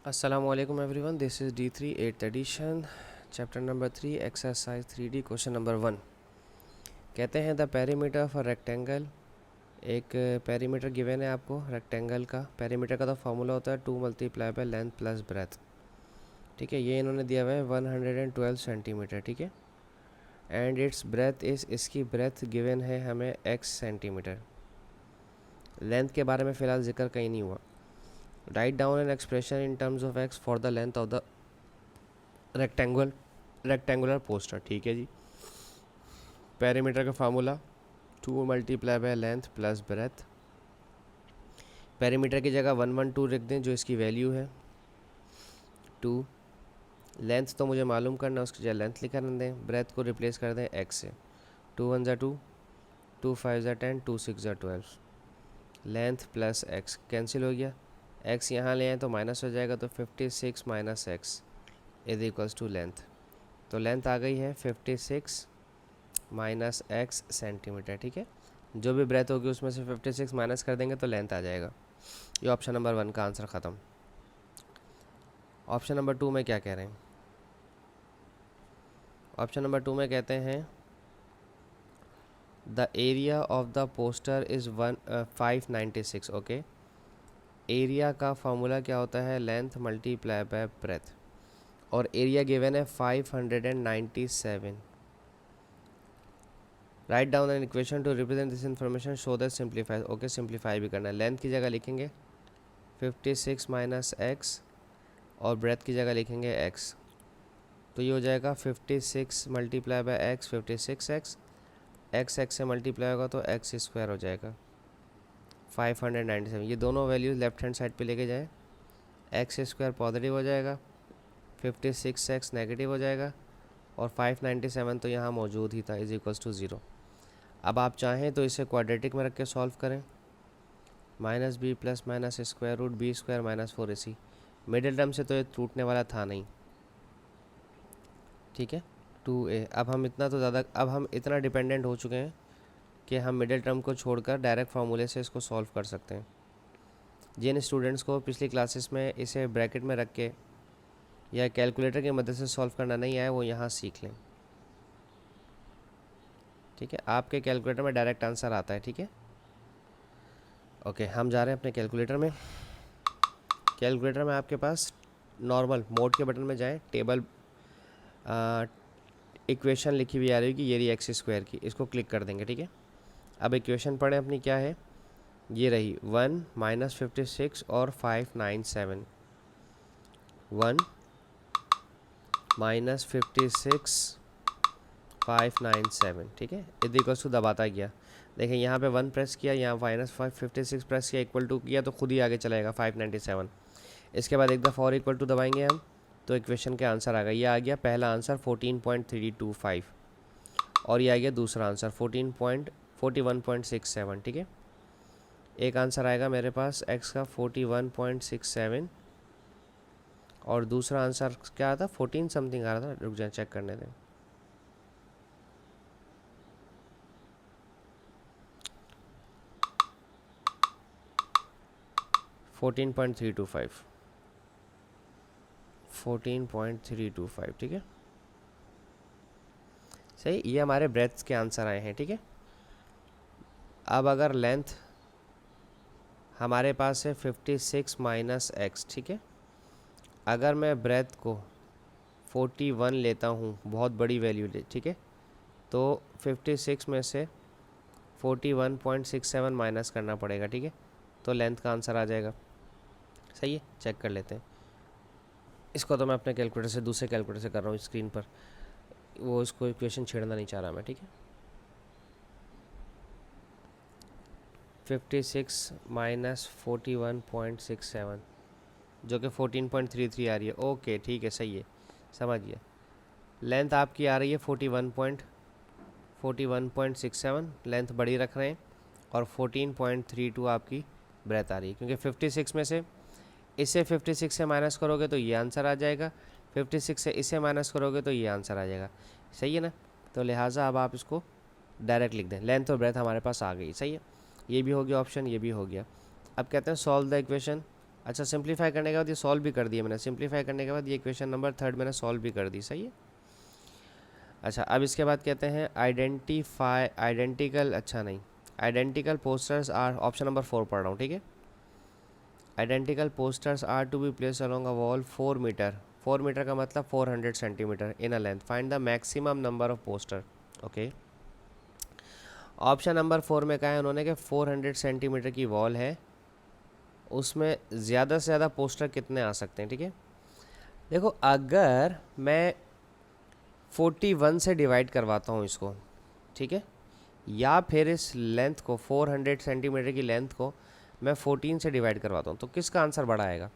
Assalamualaikum everyone, this is D3 8th edition, chapter number 3, exercise 3D, question number 1. कहते हैं the perimeter for rectangle, एक perimeter given है आपको rectangle का। Perimeter का तो फॉर्मूला होता है 2 multiply by length plus breadth. ठीक है, ये इन्होंने दिया हुआ है 112 सेंटीमीटर। ठीक है, एंड इट्स ब्रेथ इस, इसकी ब्रेथ गिवन है हमें x सेंटीमीटर। लेंथ के बारे में फ़िलहाल जिक्र कहीं नहीं हुआ। Write down an expression in terms of x for the length of the rectangular poster. ठीक है जी, पेरीमीटर का formula 2 multiply by length plus breadth. Perimeter की जगह 112 रख दें जो इसकी वैल्यू है 2। लेंथ तो मुझे मालूम करना है, उसकी जगह लेंथ लिखा दें। ब्रेथ को रिप्लेस कर दें x से। 2 1 ज़ा 2, 2 5 ज़ा 10, 2 6 ज़ा 12। लेंथ प्लस x कैंसिल हो गया, x यहाँ ले आए तो माइनस हो जाएगा, तो 56 minus x is equals to length. तो लेंथ आ गई है 56 माइनस x सेंटीमीटर। ठीक है, जो भी ब्रेथ होगी उसमें से 56 माइनस कर देंगे तो लेंथ आ जाएगा। ये ऑप्शन नंबर 1 का आंसर ख़त्म। ऑप्शन नंबर 2 में क्या कह रहे हैं? ऑप्शन नंबर 2 में कहते हैं the area of the poster is 596। Okay, area का फॉर्मूला क्या होता है? लेंथ मल्टीप्लाई बाय ब्रेथ, और एरिया गिवन है 597। Write down an equation two represent this information, show that simplify. Okay, simplify भी करना है। लेंथ की जगह लिखेंगे 56 माइनस एक्स, और ब्रेथ की जगह लिखेंगे x। तो ये हो जाएगा 56 multiply by x 56x, x से मल्टीप्लाई होगा तो x स्क्वायर हो जाएगा 597। ये दोनों वैल्यूज लेफ्ट हैंड साइड पे लेके जाएं, x स्क्वायर पॉजिटिव हो जाएगा, 56x नेगेटिव हो जाएगा, और 597 तो यहाँ मौजूद ही था, इज इक्वल्स टू 0। अब आप चाहें तो इसे क्वाड्रेटिक में रख के सॉल्व करें। Minus b plus minus square root b square minus 4ac। Middle term से तो ये टूटने वाला था नहीं। ठीक है, 2a। अब हम इतना डिपेंडेंट हो चुके हैं कि हम मिडिल टर्म को छोड़कर डायरेक्ट फार्मूले से इसको सॉल्व कर सकते हैं। जिन स्टूडेंट्स को पिछली क्लासेस में इसे ब्रैकेट में रख के या कैलकुलेटर की मदद से सॉल्व करना नहीं आया, वो यहाँ सीख लें। ठीक है, आपके कैलकुलेटर में डायरेक्ट आंसर आता है। ठीक है, ओके, हम जा रहे हैं अपने कैलकुलेटर में। कैलकुलेटर में आपके पास नॉर्मल मोड के बटन में जाएं, टेबल इक्वेशन लिखी हुई आ रही होगी, ये रही एक्स स्क्वायर की, इसको क्लिक कर देंगे। ठीक है, अब इक्वेशन पढ़ें अपनी, क्या है? ये रही 1 माइनस 56 और 597। 1 माइनस 56 597। ठीक है, इक्वल्स टू दबाता गया। देखें यहाँ पे 1 प्रेस किया, यहाँ माइनस 56 प्रेस किया, इक्वल टू किया, तो खुद ही आगे चलाएगा 597। इसके बाद एक दफ़ा और इक्वल टू दबाएंगे हम, तो इक्वेशन के आंसर आ गया। ये आ गया पहला आंसर 14.325, और ये आ गया दूसरा आंसर 41.67। ठीक है, एक आंसर आएगा मेरे पास x का 41.67, और दूसरा आंसर क्या आता? 14 समथिंग आ रहा था, रुक जाए चेक करने दें। $14.325। ठीक है, सही, ये हमारे ब्रेथ्स के आंसर आए हैं। ठीक है, अब अगर लेंथ हमारे पास है 56 माइनस एक्स। ठीक है, अगर मैं ब्रेथ को 41 लेता हूँ, बहुत बड़ी वैल्यू ले, ठीक है, तो 56 में से 41.67 माइनस करना पड़ेगा। ठीक है, तो लेंथ का आंसर आ जाएगा। सही है, चेक कर लेते हैं इसको। तो मैं अपने कैलकुलेटर से, दूसरे कैलकुलेटर से कर रहा हूँ स्क्रीन पर, वो इसको इक्वेशन छेड़ना नहीं चाह रहा मैं। ठीक है, 56 माइनस 41.67 जो कि 14.33 आ रही है। ओके, ठीक है, सही है, समझ गया। लेंथ आपकी आ रही है 41.67, लेंथ बड़ी रख रहे हैं, और 14.32 आपकी ब्रेथ आ रही है, क्योंकि 56 में से इसे 56 से माइनस करोगे तो ये आंसर आ जाएगा, 56 से इसे माइनस करोगे तो ये आंसर आ जाएगा। सही है ना? तो लिहाजा अब आप इसको डायरेक्ट लिख दें, लेंथ और ब्रेथ हमारे पास आ गई। सही है, ये भी हो गया ऑप्शन, ये भी हो गया। अब कहते हैं सॉल्व द इक्वेशन। अच्छा, सिंप्लीफाई करने के बाद ये सॉल्व भी कर दिया मैंने, सिंप्लीफाई करने के बाद ये क्वेश्चन नंबर 3 मैंने सॉल्व भी कर दी, सही है। अच्छा, अब इसके बाद कहते हैं आइडेंटिफाई आइडेंटिकल, अच्छा नहीं, identical posters are, option number 4 पढ़ रहा हूँ, ठीक है। Identical posters are to be place along a wall 4 metre, 4 metre का मतलब 400 centimetre in a length, find the maximum number of poster. Okay, option number 4 में कहा है उन्होंने कि 400 सेंटीमीटर की वॉल है, उसमें ज़्यादा से ज़्यादा पोस्टर कितने आ सकते हैं, ठीक है। देखो, अगर मैं 41 से डिवाइड करवाता हूँ इसको, ठीक है, या फिर इस लेंथ को 400 सेंटीमीटर की लेंथ को मैं 14 से डिवाइड करवाता हूँ, तो किसका आंसर बड़ा आएगा?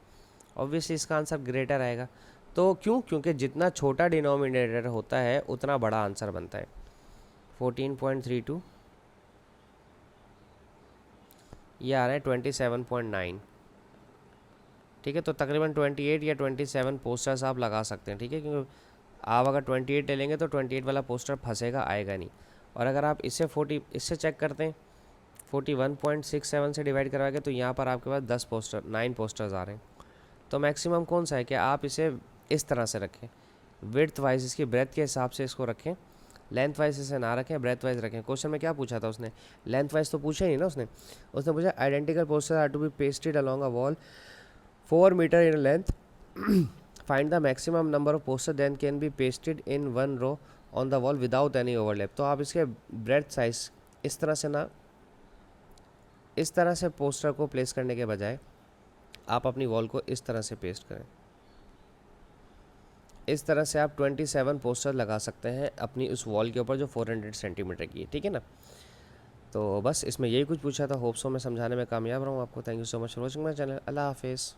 ऑब्वियसली इसका आंसर ग्रेटर आएगा। तो क्यों? क्योंकि जितना छोटा डिनोमिनेटर होता है उतना बड़ा आंसर बनता है। 14.32 ये आ रहा है 27.9, ठीक है। तो तकरीबन 28 या 27 पोस्टर्स आप लगा सकते हैं, ठीक है, क्योंकि आप अगर 28 ले लेंगे तो 28 वाला पोस्टर फंसेगा, आएगा नहीं। और अगर आप इससे चेक करते हैं 41.67 से डिवाइड करवाएंगे तो यहाँ पर आपके पास 9 पोस्टर्स आ रहे हैं। तो मैक्सिमम कौन सा है कि आप इसे इस तरह से रखें, विड्थ वाइज इसकी ब्रेथ के हिसाब से इसको रखें, लेंथ वाइज इसे ना रखें, ब्रेथ वाइज रखें। क्वेश्चन में क्या पूछा था उसने? लेंथ वाइज तो पूछा ही नहीं ना उसने पूछा identical poster are to be pasted along a wall 4 metre in length, find the maximum number of poster then can be pasted in one row on the wall without any overlap. तो आप इसके breath size इस तरह से ना, इस तरह से पोस्टर को प्लेस करने के बजाय आप अपनी वॉल को इस तरह से पेस्ट करें। इस तरह से आप 27 पोस्टर लगा सकते हैं अपनी उस वॉल के ऊपर जो 400 सेंटीमीटर की है, ठीक है ना। तो बस इसमें यही कुछ पूछा था, होप्सो में समझाने में कामयाब रहा हूँ आपको। Thank you so much for watching my channel. अल्लाह हाफिज़।